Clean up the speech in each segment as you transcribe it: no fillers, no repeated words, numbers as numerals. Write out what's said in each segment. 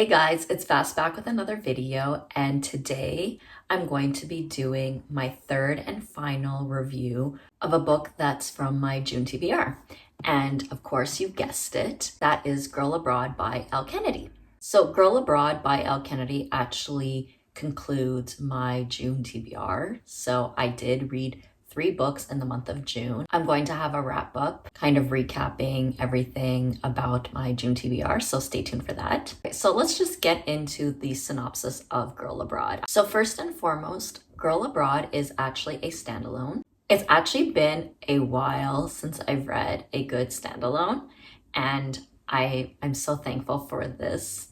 Hey guys, it's Fast back with another video, and today I'm going to be doing my third and final review of a book that's from my June TBR. And of course, you guessed it, that is Girl Abroad by Elle Kennedy. So Girl Abroad by Elle Kennedy actually concludes my June TBR. So I did read 3 books in the month of June. I'm going to have a wrap up, kind of recapping everything about my June TBR, so stay tuned for that. Okay, so let's just get into the synopsis of Girl Abroad. So first and foremost, Girl Abroad is actually a standalone. It's actually been a while since I've read a good standalone, and I'm so thankful for this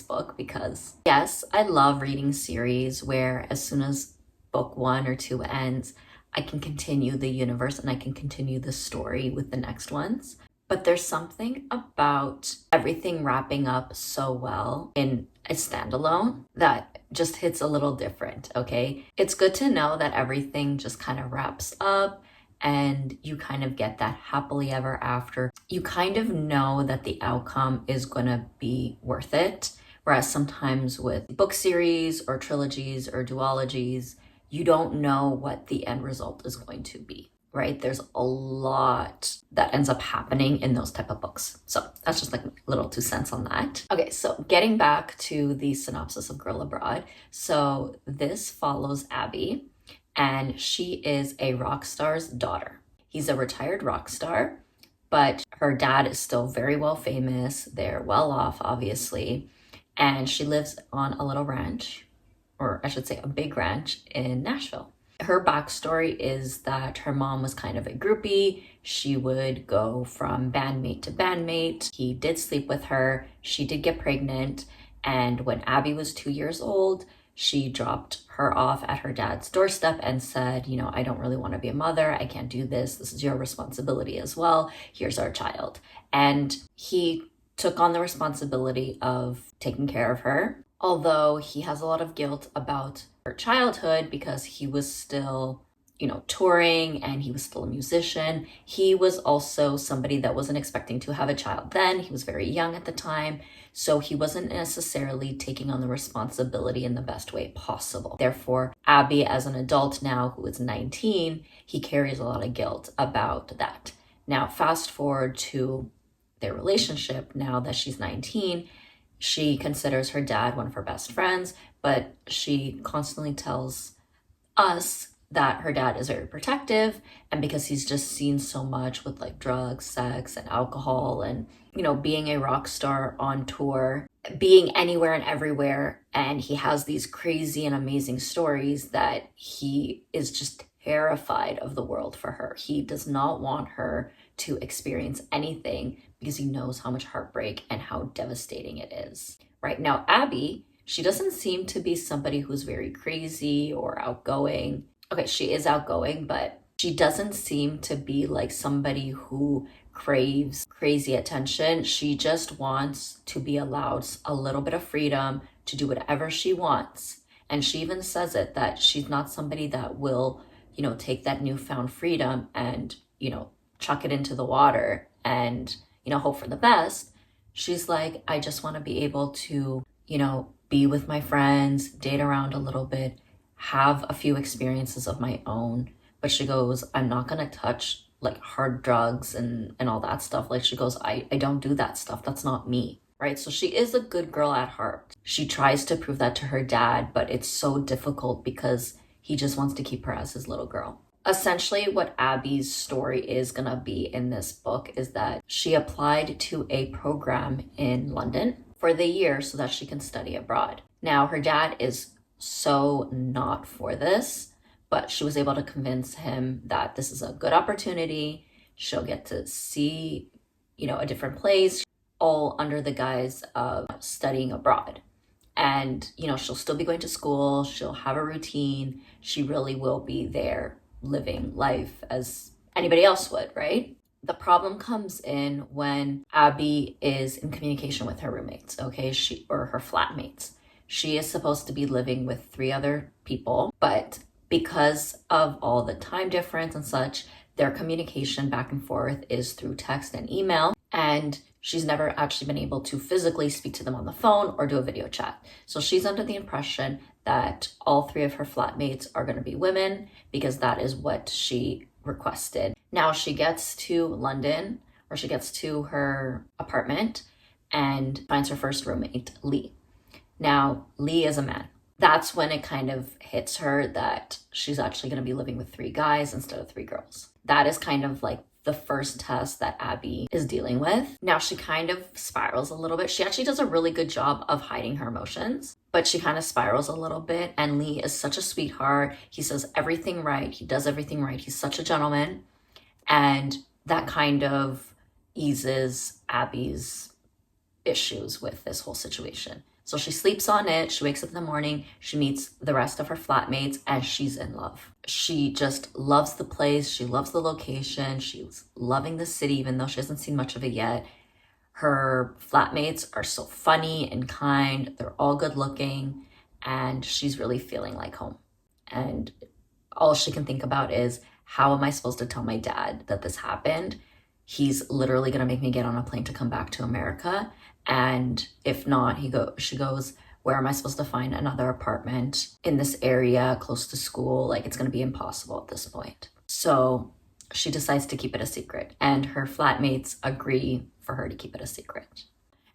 book because yes, I love reading series where as soon as book 1 or 2 ends, I can continue the universe and I can continue the story with the next ones. But there's something about everything wrapping up so well in a standalone that just hits a little different, okay? It's good to know that everything just kind of wraps up and you kind of get that happily ever after. You kind of know that the outcome is gonna be worth it. Whereas sometimes with book series or trilogies or duologies, you don't know what the end result is going to be, right? There's a lot that ends up happening in those type of books. So that's just like a little 2 cents on that. Okay, so getting back to the synopsis of Girl Abroad. So this follows Abby, and she is a rock star's daughter. He's a retired rock star, but her dad is still very well famous. They're well off, obviously. And she lives on a little ranch, or I should say a big ranch in Nashville. Her backstory is that her mom was kind of a groupie. She would go from bandmate to bandmate. He did sleep with her. She did get pregnant. And when Abby was 2 years old, she dropped her off at her dad's doorstep and said, you know, I don't really want to be a mother. I can't do this. This is your responsibility as well. Here's our child. And he took on the responsibility of taking care of her. Although he has a lot of guilt about her childhood because he was still, touring and he was still a musician. He was also somebody that wasn't expecting to have a child then. He was very young at the time. So he wasn't necessarily taking on the responsibility in the best way possible. Therefore, Abby, as an adult now who is 19, he carries a lot of guilt about that. Now, fast forward to their relationship now that she's 19. She considers her dad one of her best friends, but she constantly tells us that her dad is very protective, and because he's just seen so much with like drugs, sex, and alcohol, and being a rock star on tour, being anywhere and everywhere, and he has these crazy and amazing stories that he is just terrified of the world for her. He does not want her to experience anything because he knows how much heartbreak and how devastating it is. Right now, Abby, she doesn't seem to be somebody who's very crazy or outgoing. Okay, she is outgoing, but she doesn't seem to be like somebody who craves crazy attention. She just wants to be allowed a little bit of freedom to do whatever she wants. And she even says it that she's not somebody that will, take that newfound freedom and, chuck it into the water and, hope for the best. She's like, I just want to be able to, be with my friends, date around a little bit, have a few experiences of my own. But she goes, I'm not going to touch like hard drugs and all that stuff. Like she goes, I don't do that stuff. That's not me. Right? So she is a good girl at heart. She tries to prove that to her dad, but it's so difficult because he just wants to keep her as his little girl. Essentially, what Abby's story is going to be in this book is that she applied to a program in London for the year so that she can study abroad. Now, her dad is so not for this, but she was able to convince him that this is a good opportunity. She'll get to see, a different place, all under the guise of studying abroad. And, she'll still be going to school. She'll have a routine. She really will be there living life as anybody else would, right? The problem comes in when Abby is in communication with her roommates, okay? Or her flatmates. She is supposed to be living with 3 other people, but because of all the time difference and such, Their communication back and forth is through text and email, and she's never actually been able to physically speak to them on the phone or do a video chat. So she's under the impression that all three of her flatmates are going to be women because that is what she requested. Now she gets to London, or she gets to her apartment and finds her first roommate, Lee. Now, Lee is a man. That's when it kind of hits her that she's actually going to be living with 3 guys instead of 3 girls. That is kind of like the first test that Abby is dealing with. Now she kind of spirals a little bit. She actually does a really good job of hiding her emotions, but she kind of spirals a little bit. And Lee is such a sweetheart. He says everything right. He does everything right. He's such a gentleman. And that kind of eases Abby's issues with this whole situation. So she sleeps on it, she wakes up in the morning, she meets the rest of her flatmates, and she's in love. She just loves the place, she loves the location, she's loving the city, even though she hasn't seen much of it yet. Her flatmates are so funny and kind, they're all good looking, and she's really feeling like home. And all she can think about is, how am I supposed to tell my dad that this happened? He's literally gonna make me get on a plane to come back to America. And if not, she goes, where am I supposed to find another apartment in this area close to school? Like, it's going to be impossible at this point. So she decides to keep it a secret, and her flatmates agree for her to keep it a secret.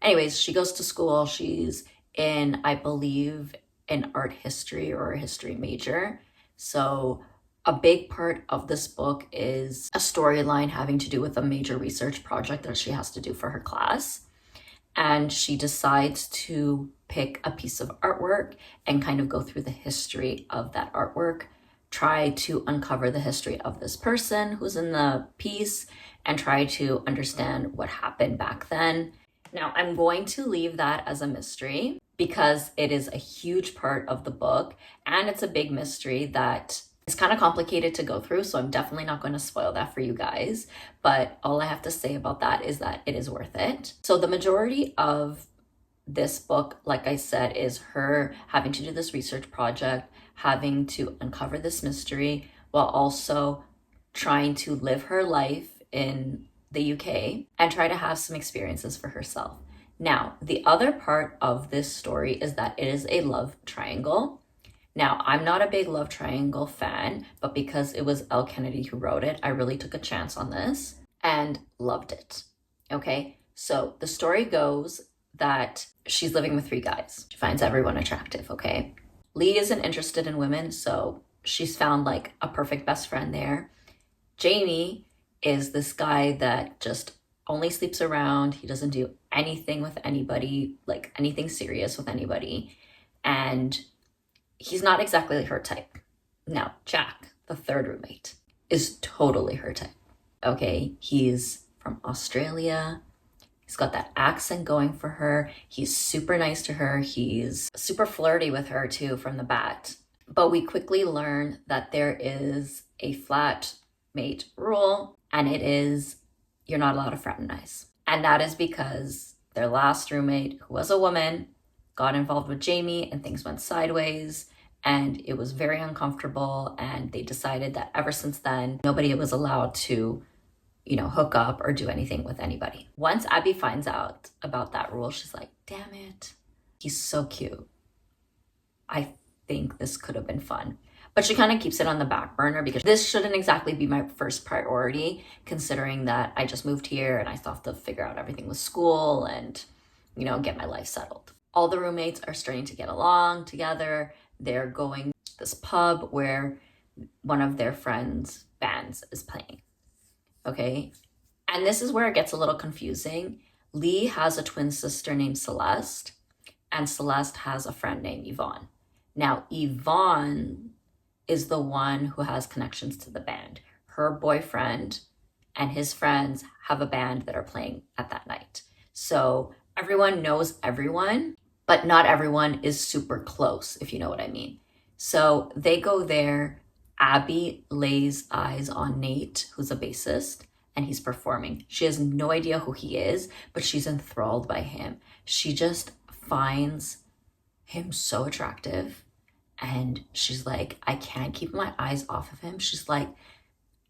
Anyways, she goes to school. She's in, I believe, an art history or a history major. So a big part of this book is a storyline having to do with a major research project that she has to do for her class. And she decides to pick a piece of artwork and kind of go through the history of that artwork, try to uncover the history of this person who's in the piece, and try to understand what happened back then. Now, I'm going to leave that as a mystery because it is a huge part of the book, and it's a big mystery that it's kind of complicated to go through, so I'm definitely not going to spoil that for you guys. But all I have to say about that is that it is worth it. So the majority of this book, like I said, is her having to do this research project, having to uncover this mystery, while also trying to live her life in the UK and try to have some experiences for herself. Now, the other part of this story is that it is a love triangle. Now, I'm not a big love triangle fan, but because it was Elle Kennedy who wrote it, I really took a chance on this and loved it. Okay, so the story goes that she's living with 3 guys. She finds everyone attractive, okay? Lee isn't interested in women, so she's found like a perfect best friend there. Jamie is this guy that just only sleeps around. He doesn't do anything with anybody, like anything serious with anybody. And he's not exactly her type. Now, Jack, the 3rd roommate, is totally her type. Okay, he's from Australia. He's got that accent going for her. He's super nice to her. He's super flirty with her too from the bat. But we quickly learn that there is a flatmate rule, and it is you're not allowed to fraternize. And that is because their last roommate, who was a woman, got involved with Jamie and things went sideways, and it was very uncomfortable, and they decided that ever since then, nobody was allowed to, hook up or do anything with anybody. Once Abby finds out about that rule, she's like, damn it, he's so cute. I think this could have been fun. But she kind of keeps it on the back burner because this shouldn't exactly be my first priority, considering that I just moved here and I still have to figure out everything with school and, get my life settled. All the roommates are starting to get along together. They're going to this pub where one of their friends' bands is playing. Okay? And this is where it gets a little confusing. Lee has a twin sister named Celeste, and Celeste has a friend named Yvonne. Now, Yvonne is the one who has connections to the band. Her boyfriend and his friends have a band that are playing at that night. So everyone knows everyone, but not everyone is super close, if you know what I mean. So they go there. Abby lays eyes on Nate, who's a bassist, and he's performing. She has no idea who he is, but she's enthralled by him. She just finds him so attractive, and she's like, I can't keep my eyes off of him. She's like,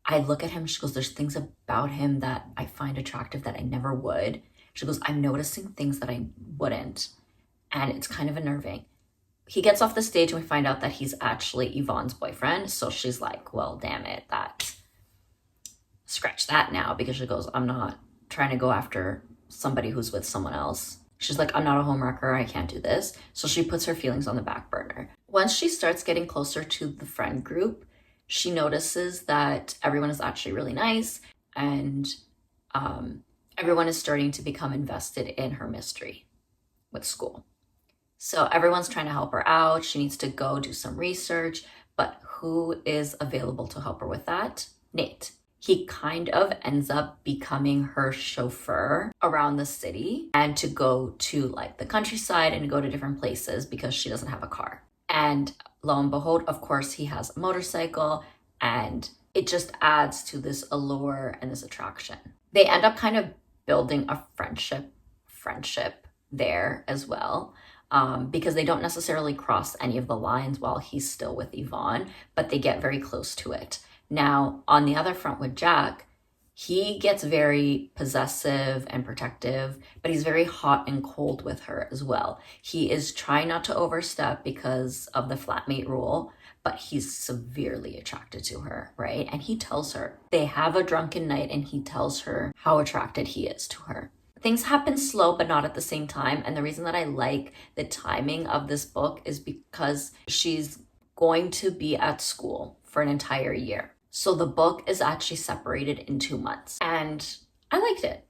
I look at him, she goes, there's things about him that I find attractive that I never would. She goes, I'm noticing things that I wouldn't, and it's kind of unnerving. He gets off the stage and we find out that he's actually Yvonne's boyfriend. So she's like, well, damn it, scratch that now, because she goes, I'm not trying to go after somebody who's with someone else. She's like, I'm not a homewrecker, I can't do this. So she puts her feelings on the back burner. Once she starts getting closer to the friend group, she notices that everyone is actually really nice, and everyone is starting to become invested in her mystery with school. So everyone's trying to help her out. She needs to go do some research, but who is available to help her with that? Nate. He kind of ends up becoming her chauffeur around the city and to go to like the countryside and go to different places because she doesn't have a car. And lo and behold, of course, he has a motorcycle, and it just adds to this allure and this attraction. They end up kind of building a friendship there as well. Because they don't necessarily cross any of the lines while he's still with Yvonne, but they get very close to it. Now, on the other front with Jack, he gets very possessive and protective, but he's very hot and cold with her as well. He is trying not to overstep because of the flatmate rule, but he's severely attracted to her, right? And he tells her, they have a drunken night, and he tells her how attracted he is to her. Things happen slow, but not at the same time. And the reason that I like the timing of this book is because she's going to be at school for an entire year. So the book is actually separated in 2 months. And I liked it.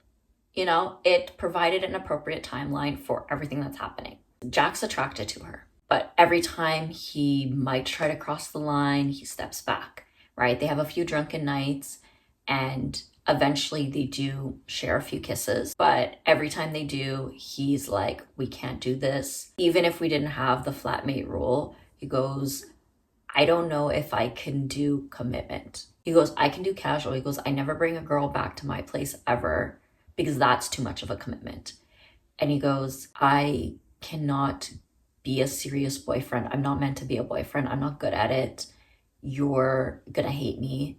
You know, it provided an appropriate timeline for everything that's happening. Jack's attracted to her, but every time he might try to cross the line, he steps back, right? They have a few drunken nights, and eventually they do share a few kisses, but every time they do, he's like, we can't do this. Even if we didn't have the flatmate rule, he goes, I don't know if I can do commitment. He goes, I can do casual. He goes, I never bring a girl back to my place ever because that's too much of a commitment. And he goes, I cannot be a serious boyfriend. I'm not meant to be a boyfriend. I'm not good at it. You're gonna hate me,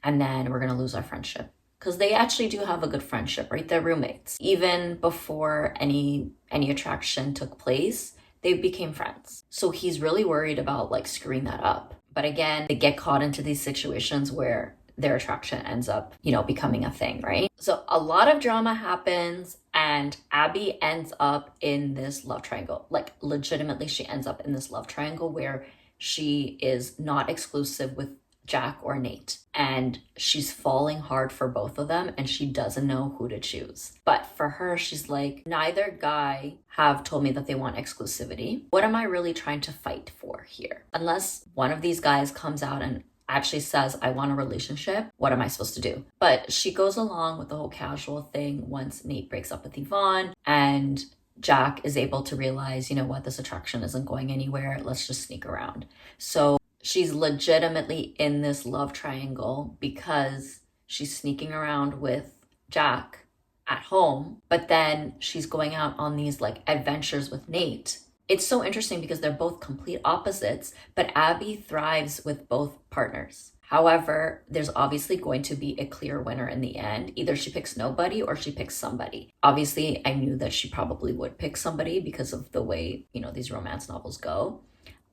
and then we're gonna lose our friendship. Because they actually do have a good friendship, right? They're roommates. Even before any attraction took place, they became friends. So he's really worried about like screwing that up. But again, they get caught into these situations where their attraction ends up, becoming a thing, right? So a lot of drama happens, and Abby ends up in this love triangle. Like legitimately, she ends up in this love triangle where she is not exclusive with Jack or Nate, and she's falling hard for both of them, and she doesn't know who to choose. But for her, she's like, neither guy have told me that they want exclusivity. What am I really trying to fight for here? Unless one of these guys comes out and actually says, I want a relationship, what am I supposed to do? But she goes along with the whole casual thing once Nate breaks up with Yvonne, and Jack is able to realize, you know what, this attraction isn't going anywhere. Let's just sneak around. So she's legitimately in this love triangle because she's sneaking around with Jack at home, but then she's going out on these like adventures with Nate. It's so interesting because they're both complete opposites, but Abby thrives with both partners. However, there's obviously going to be a clear winner in the end. Either she picks nobody or she picks somebody. Obviously, I knew that she probably would pick somebody because of the way, these romance novels go.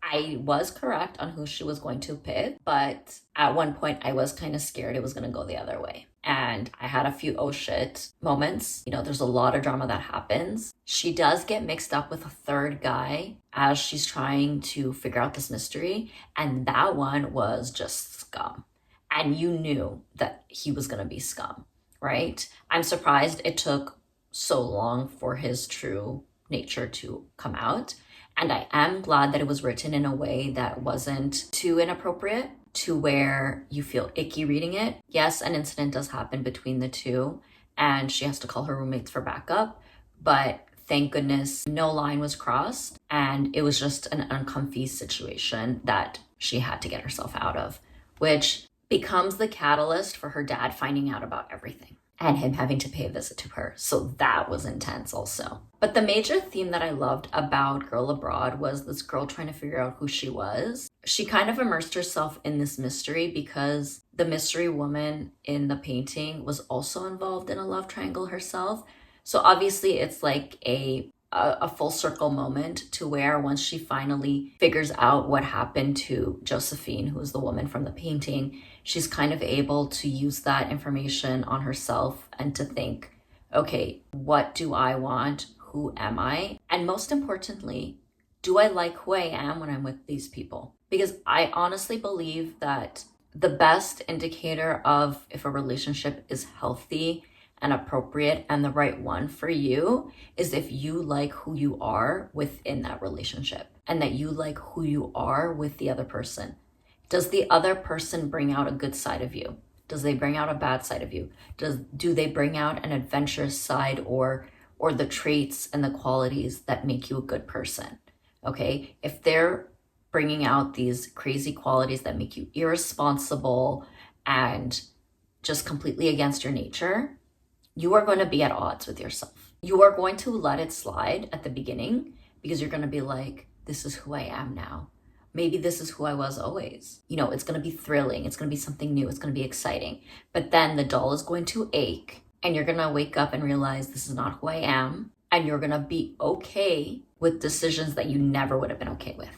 I was correct on who she was going to pick, but at one point I was kind of scared it was going to go the other way. And I had a few oh shit moments. There's a lot of drama that happens. She does get mixed up with a third guy as she's trying to figure out this mystery. And that one was just scum. And you knew that he was going to be scum, right? I'm surprised it took so long for his true nature to come out. And I am glad that it was written in a way that wasn't too inappropriate to where you feel icky reading it. Yes, an incident does happen between the two, and she has to call her roommates for backup. But thank goodness no line was crossed, and it was just an uncomfy situation that she had to get herself out of, which becomes the catalyst for her dad finding out about everything. and him having to pay a visit to her. So that was intense also. But the major theme that I loved about Girl Abroad was this girl trying to figure out who she was. She kind of immersed herself in this mystery because the mystery woman in the painting was also involved in a love triangle herself. So obviously it's like a full circle moment to where once she finally figures out what happened to Josephine, who is the woman from the painting, she's kind of able to use that information on herself and to think, okay, what do I want? Who am I? And most importantly, do I like who I am when I'm with these people? Because I honestly believe that the best indicator of if a relationship is healthy and appropriate and the right one for you is if you like who you are within that relationship and that you like who you are with the other person. Does the other person bring out a good side of you? Does they bring out a bad side of you? Do they bring out an adventurous side or the traits and the qualities that make you a good person? Okay, if they're bringing out these crazy qualities that make you irresponsible and just completely against your nature, you are going to be at odds with yourself. You are going to let it slide at the beginning because you're going to be like, this is who I am now. Maybe this is who I was always. You know, it's going to be thrilling. It's going to be something new. It's going to be exciting. But then the doll is going to ache and you're going to wake up and realize this is not who I am. And you're going to be okay with decisions that you never would have been okay with.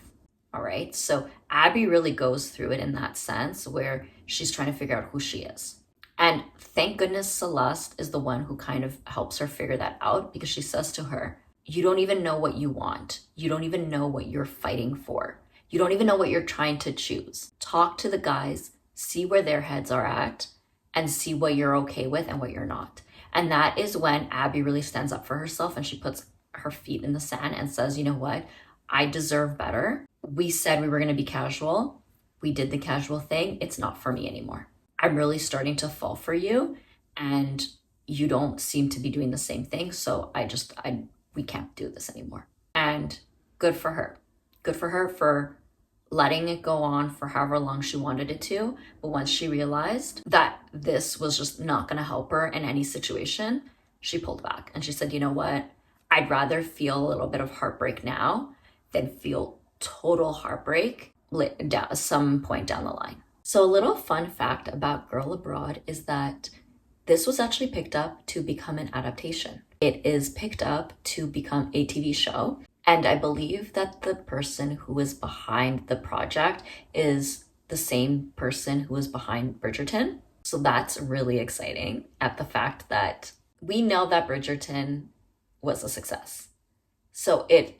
All right. So Abby really goes through it in that sense where she's trying to figure out who she is. And thank goodness Celeste is the one who kind of helps her figure that out because she says to her, you don't even know what you want. You don't even know what you're fighting for. You don't even know what you're trying to choose. Talk to the guys, see where their heads are at, and see what you're okay with and what you're not. And that is when Abby really stands up for herself and she puts her feet in the sand and says, you know what? I deserve better. We said we were going to be casual. We did the casual thing. It's not for me anymore. I'm really starting to fall for you and you don't seem to be doing the same thing. So we can't do this anymore. And good for her. Good for her for letting it go on for however long she wanted it to. But once she realized that this was just not going to help her in any situation, she pulled back and she said, you know what? I'd rather feel a little bit of heartbreak now than feel total heartbreak at some point down the line. So a little fun fact about Girl Abroad is that this was actually picked up to become an adaptation. It is picked up to become a TV show. And I believe that the person who is behind the project is the same person who was behind Bridgerton. So that's really exciting at the fact that we know that Bridgerton was a success. So it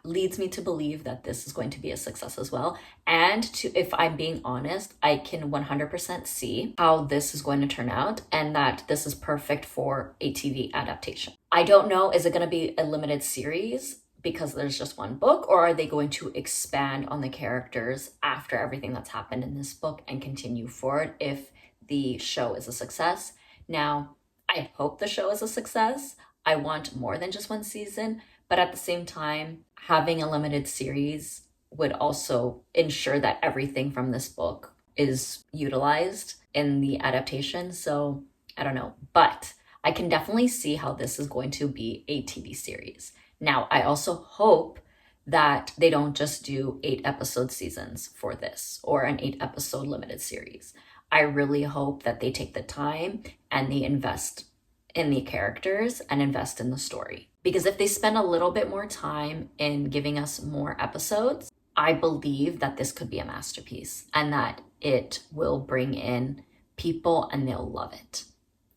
leads me to believe that this is going to be a success as well. And if I'm being honest, I can 100% see how this is going to turn out and that this is perfect for a TV adaptation. I don't know, is it going to be a limited series because there's just one book, or are they going to expand on the characters after everything that's happened in this book and continue forward if the show is a success? Now, I hope the show is a success. I want more than just one season, but at the same time, having a limited series would also ensure that everything from this book is utilized in the adaptation. So I don't know, but I can definitely see how this is going to be a TV series. Now, I also hope that they don't just do 8-episode seasons for this or an 8-episode limited series. I really hope that they take the time and they invest in the characters and invest in the story. Because if they spend a little bit more time in giving us more episodes, I believe that this could be a masterpiece and that it will bring in people and they'll love it.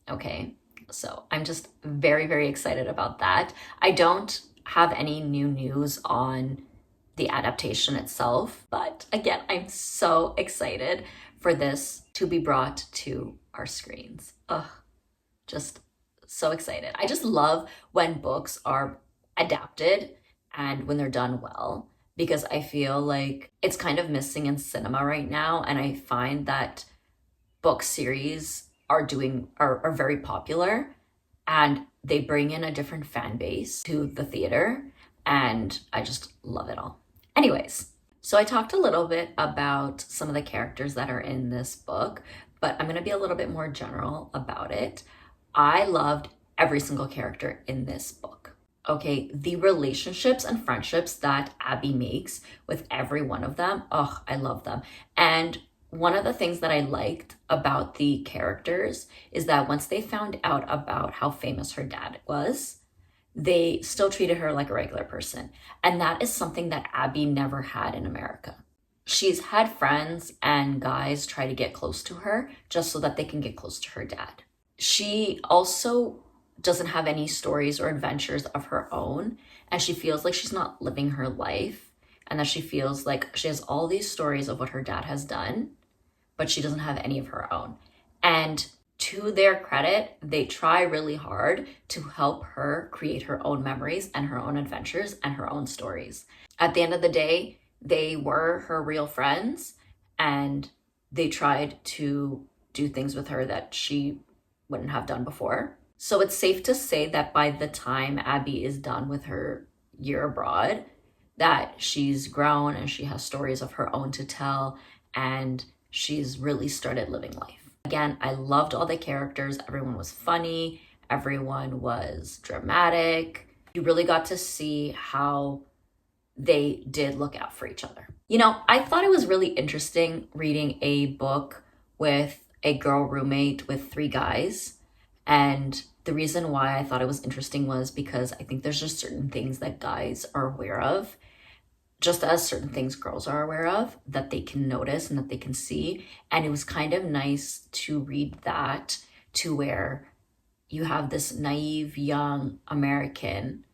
Okay, so I'm just very, very excited about that. I don't have any new news on the adaptation itself, but again, I'm so excited for this to be brought to our screens. Just so excited. I just love when books are adapted and when they're done well, because I feel like it's kind of missing in cinema right now. And I find that book series are very popular and they bring in a different fan base to the theater. And I just love it all. Anyways, so I talked a little bit about some of the characters that are in this book, but I'm going to be a little bit more general about it. I loved every single character in this book. Okay, the relationships and friendships that Abby makes with every one of them, oh, I love them. And one of the things that I liked about the characters is that once they found out about how famous her dad was, they still treated her like a regular person. And that is something that Abby never had in America. She's had friends and guys try to get close to her just so that they can get close to her dad. She also doesn't have any stories or adventures of her own, and she feels like she's not living her life, and that she feels like she has all these stories of what her dad has done, but she doesn't have any of her own. And to their credit, they try really hard to help her create her own memories and her own adventures and her own stories. At the end of the day, they were her real friends, and they tried to do things with her that she wouldn't have done before. So it's safe to say that by the time Abby is done with her year abroad, that she's grown and she has stories of her own to tell, and she's really started living life. Again, I loved all the characters. Everyone was funny. Everyone was dramatic. You really got to see how they did look out for each other. You know, I thought it was really interesting reading a book with a girl roommate with 3 guys. And the reason why I thought it was interesting was because I think there's just certain things that guys are aware of, just as certain things girls are aware of, that they can notice and that they can see. And it was kind of nice to read that, to where you have this naive young American,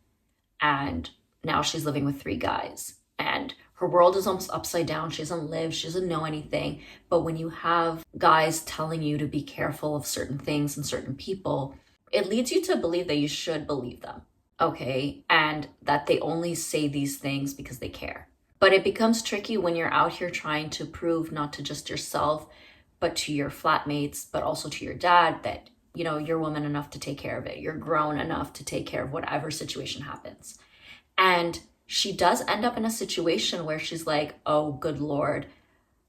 and now she's living with 3 guys, and her world is almost upside down. She doesn't live, she doesn't know anything. But when you have guys telling you to be careful of certain things and certain people, it leads you to believe that you should believe them, okay? And that they only say these things because they care. But it becomes tricky when you're out here trying to prove not to just yourself, but to your flatmates, but also to your dad, that, you know, you're woman enough to take care of it. You're grown enough to take care of whatever situation happens. And she does end up in a situation where she's like, oh, good Lord,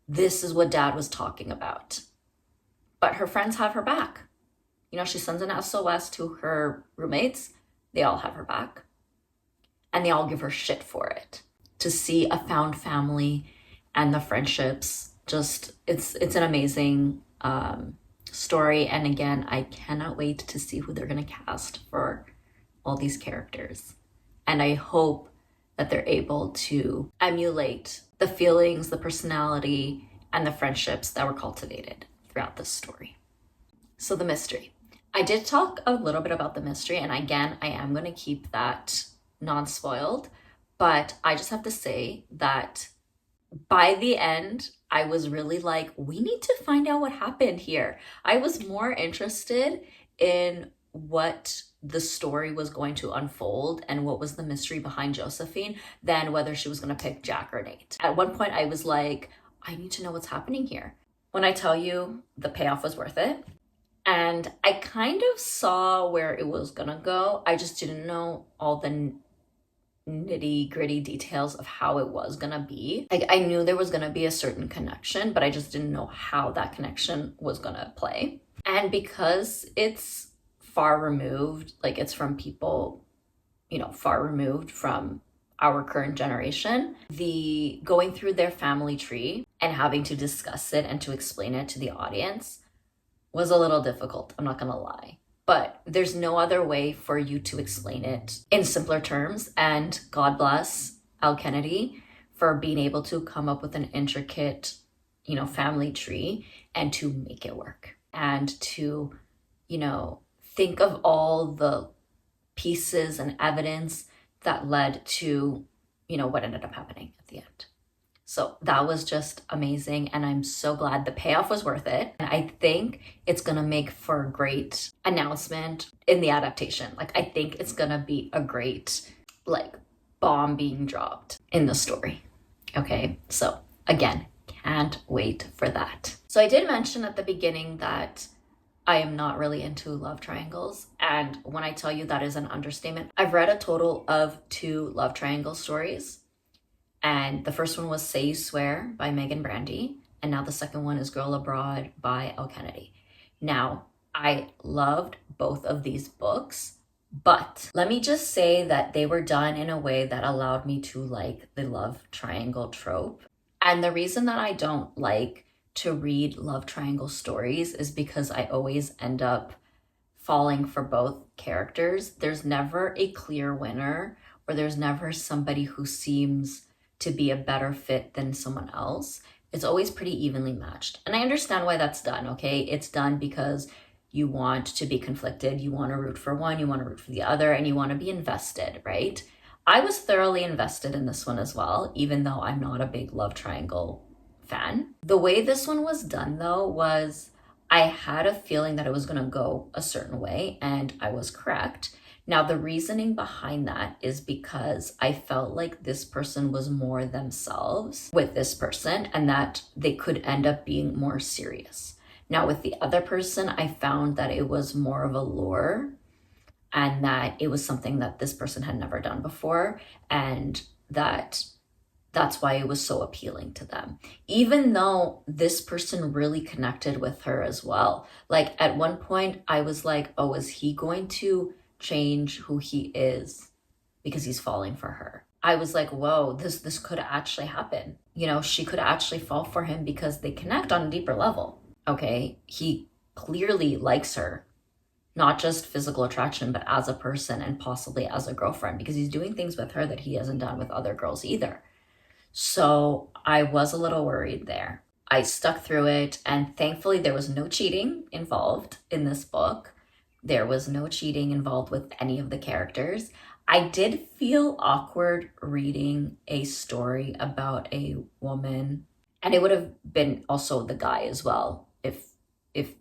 this is what dad was talking about. But her friends have her back. You know, she sends an SOS to her roommates. They all have her back. And they all give her shit for it. To see a found family and the friendships, just, it's an amazing story. And again, I cannot wait to see who they're going to cast for all these characters. And I hope that they're able to emulate the feelings, the personality, and the friendships that were cultivated throughout this story. So the mystery. I did talk a little bit about the mystery, and again, I am going to keep that non-spoiled, but I just have to say that by the end, I was really like, we need to find out what happened here. I was more interested in what the story was going to unfold and what was the mystery behind Josephine than whether she was going to pick Jack or Nate. At one point, I was like, I need to know what's happening here. When I tell you the payoff was worth it, and I kind of saw where it was going to go, I just didn't know all the nitty gritty details of how it was going to be. Like, I knew there was going to be a certain connection, but I just didn't know how that connection was going to play. And because it's far removed, like it's from people, you know, far removed from our current generation, the going through their family tree and having to discuss it and to explain it to the audience was a little difficult, I'm not gonna lie. But there's no other way for you to explain it in simpler terms, and God bless Al Kennedy for being able to come up with an intricate, you know, family tree and to make it work, and to, you know, think of all the pieces and evidence that led to, you know, what ended up happening at the end. So that was just amazing. And I'm so glad the payoff was worth it. And I think it's going to make for a great announcement in the adaptation. Like, I think it's going to be a great, like, bomb being dropped in the story. Okay. So again, can't wait for that. So I did mention at the beginning that I am not really into love triangles. And when I tell you that is an understatement, I've read a total of 2 love triangle stories. And the first one was Say You Swear by Megan Brandy. And now the second one is Girl Abroad by Elle Kennedy. Now, I loved both of these books, but let me just say that they were done in a way that allowed me to like the love triangle trope. And the reason that I don't like to read love triangle stories is because I always end up falling for both characters. There's never a clear winner, or there's never somebody who seems to be a better fit than someone else. It's always pretty evenly matched. And I understand why that's done, okay? It's done because you want to be conflicted, you want to root for one, you want to root for the other, and you want to be invested, right? I was thoroughly invested in this one as well, even though I'm not a big love triangle fan. The way this one was done, though, was I had a feeling that it was going to go a certain way, and I was correct. Now, the reasoning behind that is because I felt like this person was more themselves with this person, and that they could end up being more serious. Now, with the other person, I found that it was more of a lure, and that it was something that this person had never done before, and that's why it was so appealing to them. Even though this person really connected with her as well. Like at one point I was like, oh, is he going to change who he is because he's falling for her? I was like, whoa, this could actually happen. You know, she could actually fall for him because they connect on a deeper level. Okay, he clearly likes her, not just physical attraction, but as a person and possibly as a girlfriend, because he's doing things with her that he hasn't done with other girls either. So I was a little worried there. I stuck through it, and thankfully there was no cheating involved in this book. There was no cheating involved with any of the characters. I did feel awkward reading a story about a woman, and it would have been also the guy as well if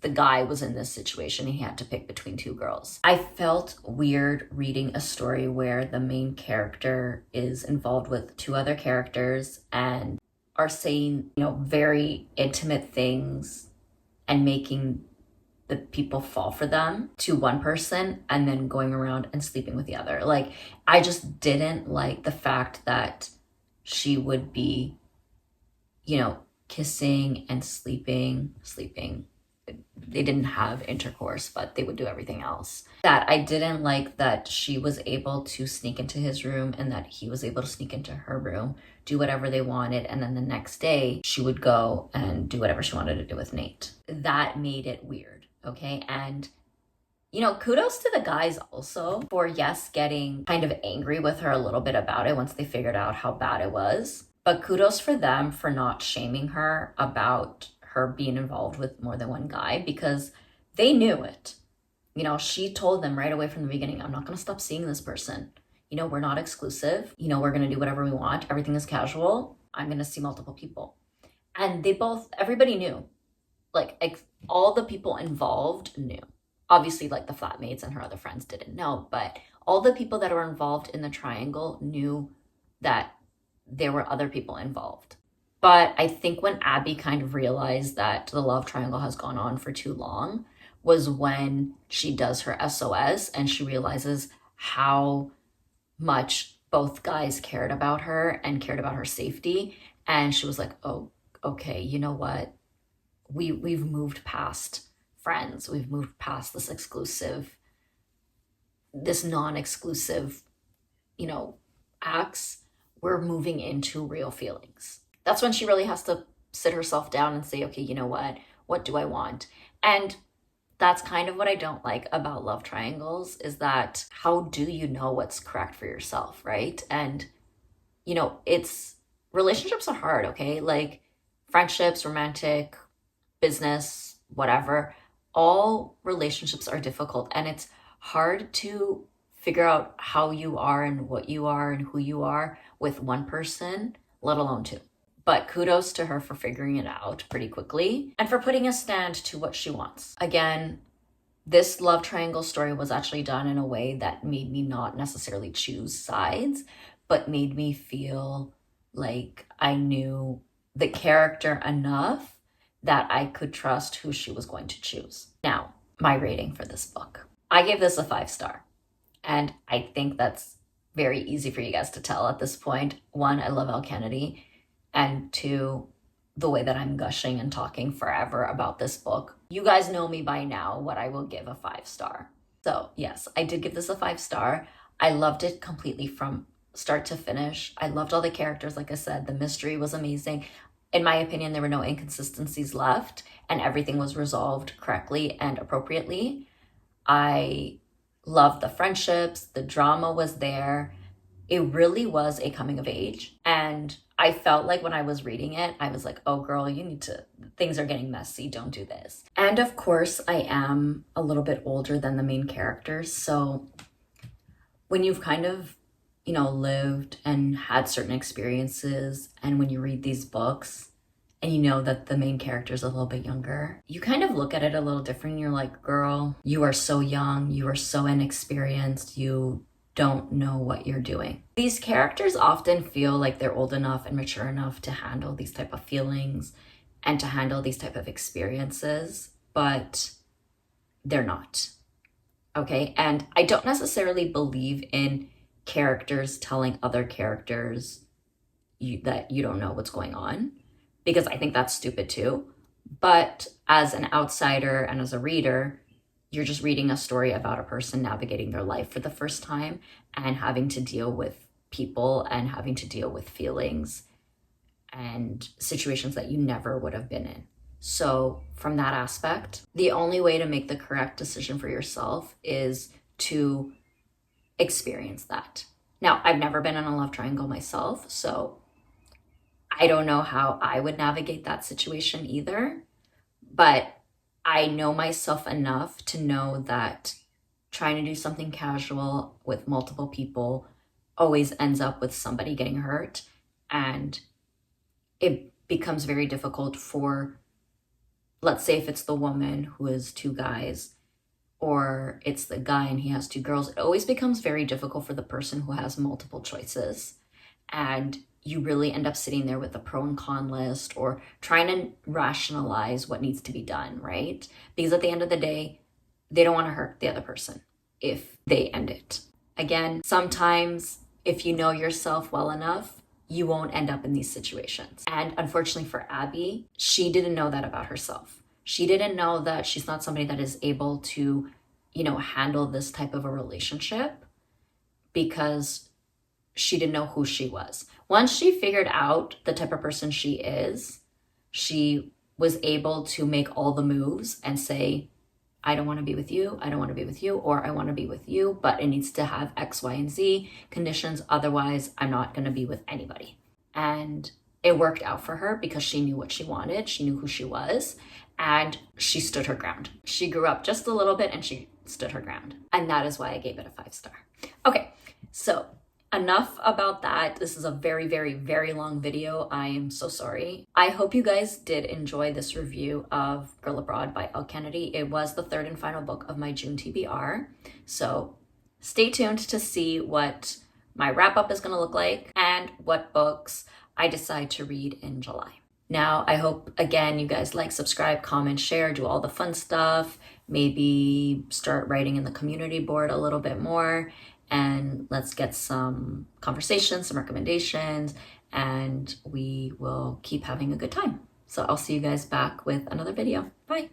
the guy was in this situation, he had to pick between two girls. I felt weird reading a story where the main character is involved with two other characters and are saying, you know, very intimate things and making the people fall for them to one person and then going around and sleeping with the other. Like, I just didn't like the fact that she would be, you know, kissing and sleeping. They didn't have intercourse, but they would do everything else. That I didn't like that she was able to sneak into his room and that he was able to sneak into her room, do whatever they wanted, and then the next day she would go and do whatever she wanted to do with Nate. That made it weird, okay? And you know, kudos to the guys also for, yes, getting kind of angry with her a little bit about it once they figured out how bad it was. But kudos for them for not shaming her about her being involved with more than one guy, because they knew it. You know, she told them right away from the beginning, I'm not going to stop seeing this person. You know, we're not exclusive. You know, we're going to do whatever we want. Everything is casual. I'm going to see multiple people. And everybody knew. Like, all the people involved knew. Obviously, like the flatmates and her other friends didn't know, but all the people that were involved in the triangle knew that there were other people involved. But I think when Abby kind of realized that the love triangle has gone on for too long was when she does her SOS and she realizes how much both guys cared about her and cared about her safety. And she was like, oh, okay, you know what? We've moved past friends. We've moved past this non-exclusive, you know, acts. We're moving into real feelings. That's when she really has to sit herself down and say, okay, you know what? What do I want? And that's kind of what I don't like about love triangles, is that how do you know what's correct for yourself, right? And, you know, relationships are hard, okay? Like friendships, romantic, business, whatever, all relationships are difficult, and it's hard to figure out how you are and what you are and who you are with one person, let alone two. But kudos to her for figuring it out pretty quickly and for putting a stand to what she wants. Again, this love triangle story was actually done in a way that made me not necessarily choose sides, but made me feel like I knew the character enough that I could trust who she was going to choose. Now, my rating for this book. I gave this a 5-star. And I think that's very easy for you guys to tell at this point. 1, I love Elle Kennedy. And 2, the way that I'm gushing and talking forever about this book. You guys know me by now, what I will give a 5-star. So yes, I did give this a 5-star. I loved it completely from start to finish. I loved all the characters. Like I said, the mystery was amazing. In my opinion, there were no inconsistencies left and everything was resolved correctly and appropriately. I loved the friendships, the drama was there. It really was a coming of age. And I felt like when I was reading it, I was like, oh girl, things are getting messy, don't do this. And of course, I am a little bit older than the main characters. So when you've kind of, lived and had certain experiences, and when you read these books, and you know that the main character is a little bit younger, you kind of look at it a little different. You're like, girl, you are so young, you are so inexperienced, you don't know what you're doing. These characters often feel like they're old enough and mature enough to handle these type of feelings and to handle these type of experiences, but they're not. Okay, and I don't necessarily believe in characters telling other characters that you don't know what's going on, because I think that's stupid too. But as an outsider and as a reader, you're just reading a story about a person navigating their life for the first time and having to deal with people and having to deal with feelings and situations that you never would have been in. So from that aspect, the only way to make the correct decision for yourself is to experience that. Now, I've never been in a love triangle myself, so I don't know how I would navigate that situation either, but I know myself enough to know that trying to do something casual with multiple people always ends up with somebody getting hurt, and it becomes very difficult for, let's say if it's the woman who has 2 guys, or it's the guy and he has 2 girls, it always becomes very difficult for the person who has multiple choices. And you really end up sitting there with a pro and con list or trying to rationalize what needs to be done, right? Because at the end of the day, they don't want to hurt the other person if they end it. Again, sometimes if you know yourself well enough, you won't end up in these situations. And unfortunately for Abby, she didn't know that about herself. She didn't know that she's not somebody that is able to, handle this type of a relationship because she didn't know who she was. Once she figured out the type of person she is, she was able to make all the moves and say, I don't want to be with you, I don't want to be with you, or I want to be with you, but it needs to have X, Y, and Z conditions. Otherwise, I'm not going to be with anybody. And it worked out for her because she knew what she wanted, she knew who she was, and she stood her ground. She grew up just a little bit and she stood her ground. And that is why I gave it a 5-star. Okay, so enough about that. This is a very, very, very long video. I am so sorry. I hope you guys did enjoy this review of Girl Abroad by Elle Kennedy. It was the 3rd and final book of my June TBR. So stay tuned to see what my wrap up is going to look like and what books I decide to read in July. Now, I hope, again, you guys like, subscribe, comment, share, do all the fun stuff. Maybe start writing in the community board a little bit more. And let's get some conversations, some recommendations, and we will keep having a good time. So I'll see you guys back with another video. Bye.